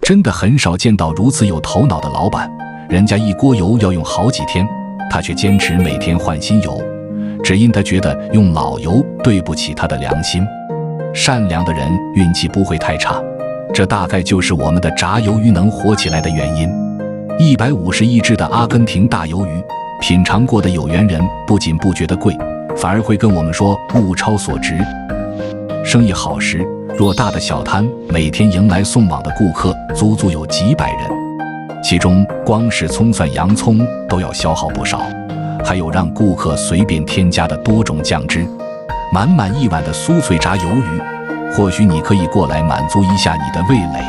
真的很少见到如此有头脑的老板，人家一锅油要用好几天，他却坚持每天换新油，只因他觉得用老油对不起他的良心。善良的人运气不会太差，这大概就是我们的炸鱿鱼能火起来的原因。150亿只的阿根廷大鱿鱼，品尝过的有缘人不仅不觉得贵，反而会跟我们说物超所值。生意好时，偌大的小摊每天迎来送往的顾客足足有几百人，其中光是葱蒜洋葱都要消耗不少，还有让顾客随便添加的多种酱汁。满满一碗的酥脆炸鱿鱼，或许你可以过来满足一下你的味蕾。